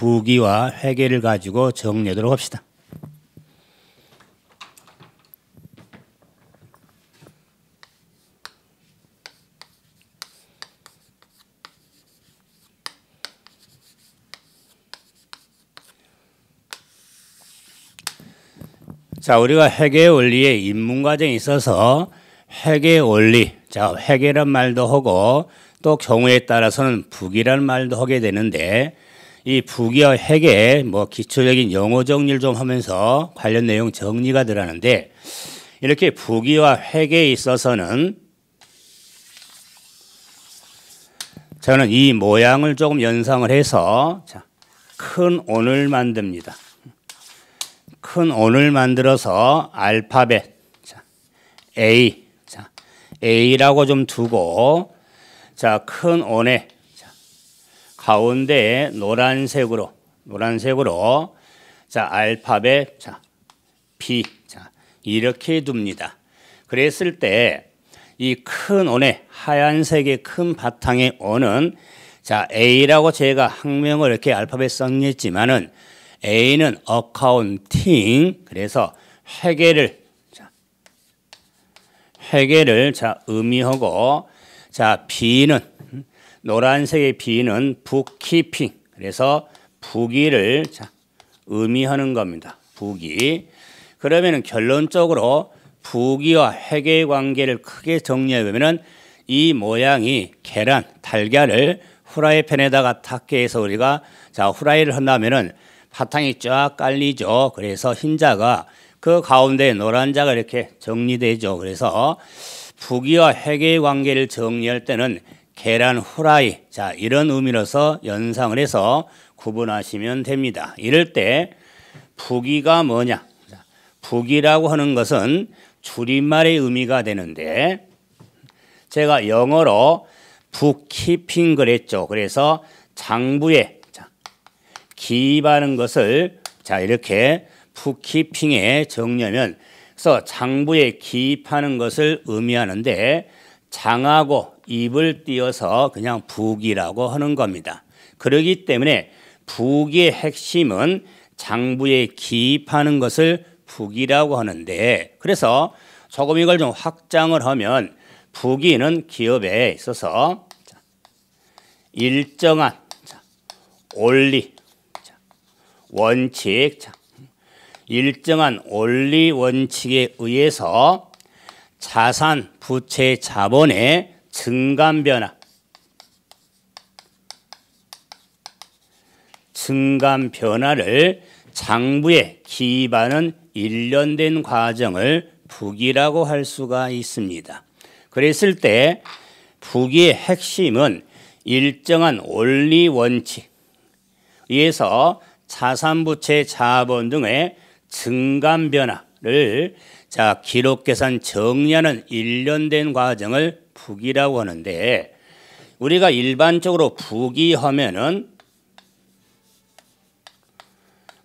부기와 회계를 가지고 정리하도록 합시다. 자, 우리가 회계 원리에 입문 과정에 있어서 회계 원리, 자, 회계란 말도 하고 또 경우에 따라서는 부기란 말도 하게 되는데 이 부기와 회계 뭐 기초적인 용어 정리를 좀 하면서 관련 내용 정리가 들어가는데 이렇게 부기와 회계에 있어서는 저는 이 모양을 조금 연상을 해서 자, 큰 원을 만듭니다. 큰 원을 만들어서 알파벳 자, A 자, A라고 좀 두고 자, 큰 원에 자, 가운데에 노란색으로 자, 알파벳 자, B 자, 이렇게 둡니다. 그랬을 때 이 큰 원에 하얀색의 큰 바탕의 원은 자, A라고 제가 학명을 이렇게 알파벳 썼지만은 A는 어카운팅 그래서 회계를 자 의미하고 자 B는 노란색의 B는 북키핑 그래서 부기를 자 의미하는 겁니다. 부기. 그러면은 결론적으로 부기와 회계의 관계를 크게 정리해 보면은 이 모양이 계란, 달걀을 후라이팬에다가 탁게 해서 우리가 자 후라이를 한다면은 바탕이 쫙 깔리죠. 그래서 흰자가 그 가운데 노란 자가 이렇게 정리되죠. 그래서 부기와 회계의 관계를 정리할 때는 계란 후라이 자 이런 의미로서 연상을 해서 구분하시면 됩니다. 이럴 때 부기가 뭐냐? 부기라고 하는 것은 줄임말의 의미가 되는데 제가 영어로 북키핑 그랬죠. 그래서 장부에 기입하는 것을 자 이렇게 북키핑에 정리하면 그래서 장부에 기입하는 것을 의미하는데 장하고 입을 띄어서 그냥 부기라고 하는 겁니다. 그렇기 때문에 부기의 핵심은 장부에 기입하는 것을 부기라고 하는데 그래서 조금 이걸 좀 확장을 하면 부기는 기업에 있어서 일정한 원리 원칙, 일정한 원리 원칙에 의해서 자산, 부채, 자본의 증감 변화를 장부에 기입하는 일련된 과정을 부기라고 할 수가 있습니다. 그랬을 때 부기의 핵심은 일정한 원리 원칙 의해서 자산, 부채, 자본 등의 증감 변화를 자 기록 계산 정리하는 일련된 과정을 부기라고 하는데 우리가 일반적으로 부기하면은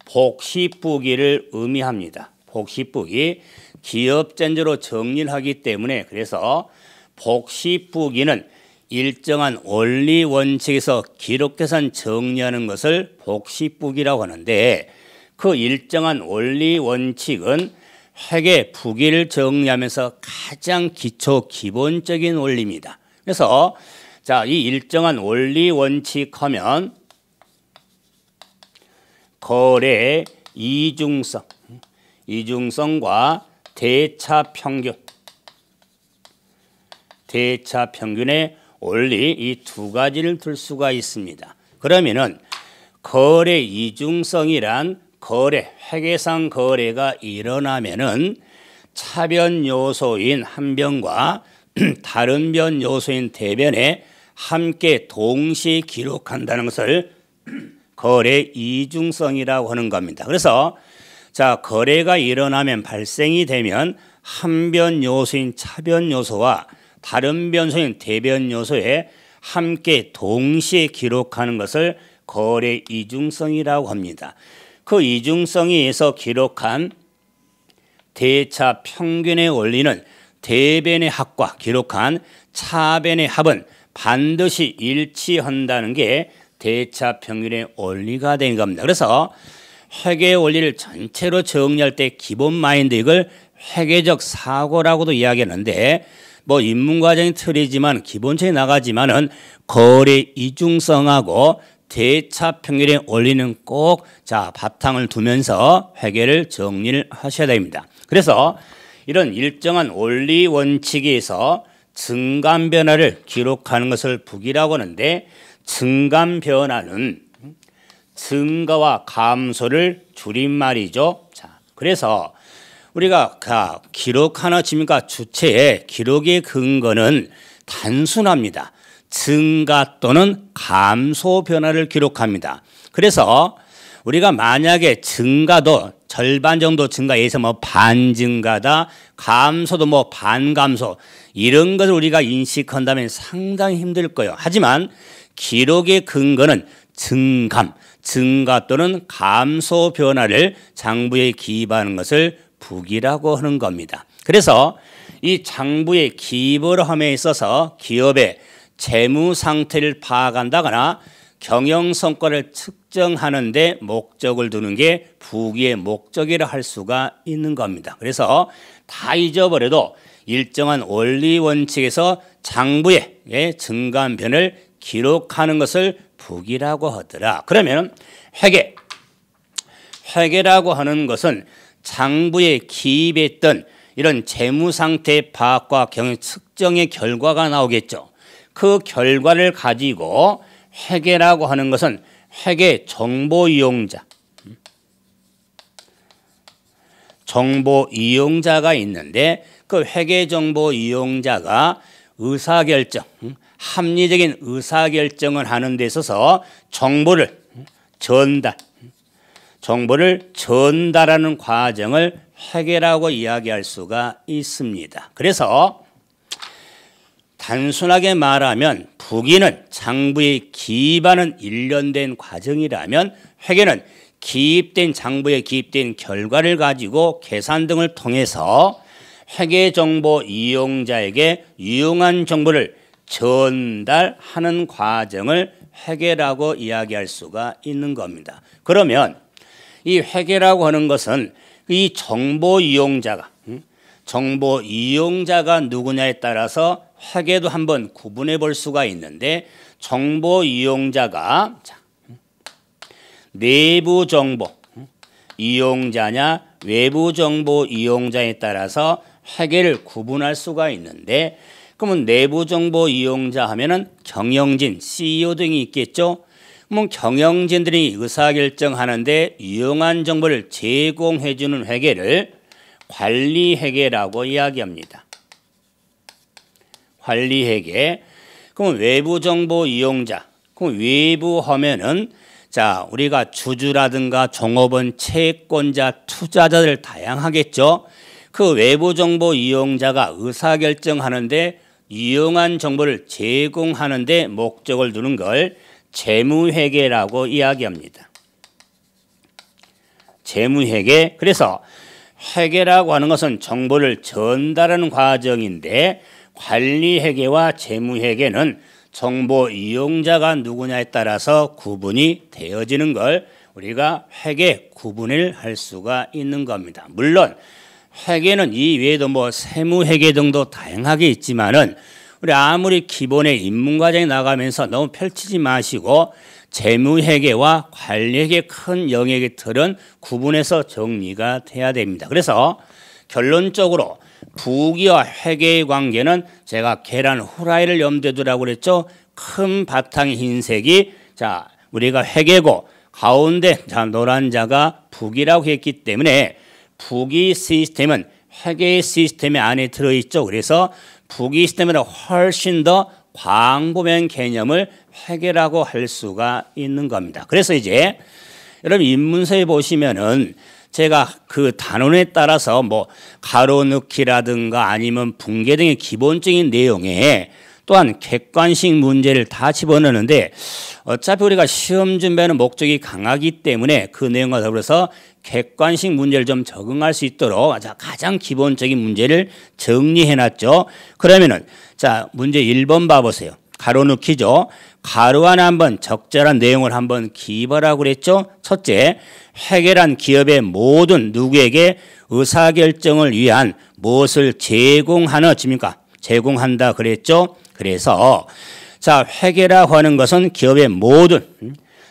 복식부기를 의미합니다. 복식부기 기업전제로 정리를 하기 때문에 그래서 복식부기는 일정한 원리 원칙에서 기록 계산 정리하는 것을 복식부기라고 하는데 그 일정한 원리 원칙은 회계 부기를 정리하면서 가장 기초 기본적인 원리입니다. 그래서 자, 이 일정한 원리 원칙 하면 거래 이중성과 대차 평균의 원리 이 두 가지를 둘 수가 있습니다. 그러면은 거래 이중성이란 거래 회계상 거래가 일어나면은 차변 요소인 한 변과 다른 변 요소인 대변에 함께 동시에 기록한다는 것을 거래 이중성이라고 하는 겁니다. 그래서 자 거래가 일어나면 발생이 되면 한 변 요소인 차변 요소와 다른 변소인 대변 요소에 함께 동시에 기록하는 것을 거래 이중성이라고 합니다. 그 이중성에 의해서 기록한 대차 평균의 원리는 대변의 합과 기록한 차변의 합은 반드시 일치한다는 게 대차 평균의 원리가 된 겁니다. 그래서 회계의 원리를 전체로 정리할 때 기본 마인드 이걸 회계적 사고라고도 이야기하는데 뭐 인문과정이 틀리지만 기본적인 나가지만은 거래 이중성하고 대차 평균의 원리는 꼭 자 바탕을 두면서 회계를 정리를 하셔야 됩니다. 그래서 이런 일정한 원리 원칙에서 증감 변화를 기록하는 것을 북이라고 하는데 증감 변화는 증가와 감소를 줄임말이죠. 자, 그래서 우리가 기록 하나 칩니까? 주체의 기록의 근거는 단순합니다. 증가 또는 감소 변화를 기록합니다. 그래서 우리가 만약에 증가도 절반 정도 증가해서 뭐 반증가다, 감소도 뭐 반감소 이런 것을 우리가 인식한다면 상당히 힘들 거예요. 하지만 기록의 근거는 증감, 증가 또는 감소 변화를 장부에 기입하는 것을 북이라고 하는 겁니다. 그래서 이 장부에 기입을 함에 있어서 기업의 재무 상태를 파악한다거나 경영 성과를 측정하는 데 목적을 두는 게 북이의 목적이라 할 수가 있는 겁니다. 그래서 다 잊어버려도 일정한 원리 원칙에서 장부의 증감변을 기록하는 것을 북이라고 하더라. 그러면 회계라고 하는 것은 장부에 기입했던 이런 재무 상태의 파악과 경영 측정의 결과가 나오겠죠. 그 결과를 가지고 회계라고 하는 것은 회계 정보 이용자가 있는데 그 회계 정보 이용자가 의사결정, 합리적인 의사결정을 하는 데 있어서 정보를 전달하는 과정을 회계라고 이야기할 수가 있습니다. 그래서 단순하게 말하면 북이는 장부에 기입하는 일련된 과정이라면 회계는 장부에 기입된 결과를 가지고 계산 등을 통해서 회계정보 이용자에게 유용한 정보를 전달하는 과정을 회계라고 이야기할 수가 있는 겁니다. 그러면 이 회계라고 하는 것은 이 정보 이용자가 누구냐에 따라서 회계도 한번 구분해 볼 수가 있는데 정보 이용자가 내부 정보 이용자냐 외부 정보 이용자에 따라서 회계를 구분할 수가 있는데 그러면 내부 정보 이용자 하면은 경영진, CEO 등이 있겠죠. 그러면 경영진들이 의사결정하는데 유용한 정보를 제공해 주는 회계를 관리회계라고 이야기합니다. 관리회계. 그럼 외부 정보 이용자. 그럼 외부 하면은 자, 우리가 주주라든가 종업원, 채권자, 투자자들 다양하겠죠. 그 외부 정보 이용자가 의사결정하는데 유용한 정보를 제공하는데 목적을 두는 걸 재무회계라고 이야기합니다. 재무회계. 그래서 회계라고 하는 것은 정보를 전달하는 과정인데 관리회계와 재무회계는 정보 이용자가 누구냐에 따라서 구분이 되어지는 걸 우리가 회계 구분을 할 수가 있는 겁니다. 물론 회계는 이 외에도 뭐 세무회계 등도 다양하게 있지만은 우리 아무리 기본의 인문과정에 나가면서 너무 펼치지 마시고 재무회계와 관리회계 큰 영역의 틀은 구분해서 정리가 돼야 됩니다. 그래서 결론적으로 부기와 회계의 관계는 제가 계란 후라이를 염두에 두라고 그랬죠. 큰 바탕의 흰색이 자 우리가 회계고 가운데 자 노란 자가 부기라고 했기 때문에 부기 시스템은 회계 시스템 안에 들어있죠. 그래서 부기 시스템보다 훨씬 더 광범위한 개념을 회계라고 할 수가 있는 겁니다. 그래서 이제 여러분 인문서에 보시면은 제가 그 단원에 따라서 뭐 가로넣기라든가 아니면 붕괴 등의 기본적인 내용에 또한 객관식 문제를 다 집어넣는데 어차피 우리가 시험 준비하는 목적이 강하기 때문에 그 내용과 더불어서 객관식 문제를 좀 적응할 수 있도록 가장 기본적인 문제를 정리해 놨죠. 그러면은 자 문제 1번 봐보세요. 가로 넣기죠. 가로 안에 한번 적절한 내용을 한번 기입하라고 그랬죠. 첫째, 회계란 기업의 모든 누구에게 의사결정을 위한 무엇을 제공하느집니까? 제공한다 그랬죠. 그래서 자, 회계라고 하는 것은 기업의 모든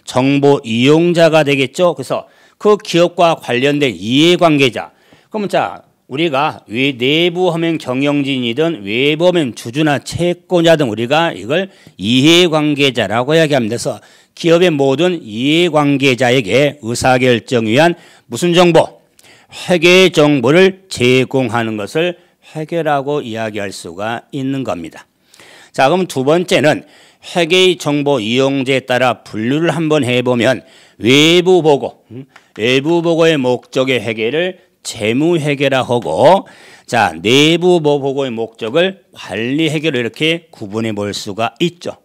정보 이용자가 되겠죠. 그래서 그 기업과 관련된 이해관계자. 그러면 자, 우리가 내부 하면 경영진이든 외부 하면 주주나 채권자 등 우리가 이걸 이해관계자라고 이야기합니다. 그래서 기업의 모든 이해관계자에게 의사결정 위한 무슨 정보? 회계 정보를 제공하는 것을 회계라고 이야기할 수가 있는 겁니다. 자, 그럼 두 번째는 회계의 정보 이용자에 따라 분류를 한번 해보면 외부 보고, 외부 보고의 목적의 회계를 재무회계라 하고, 자, 내부 보고의 목적을 관리회계로 이렇게 구분해 볼 수가 있죠.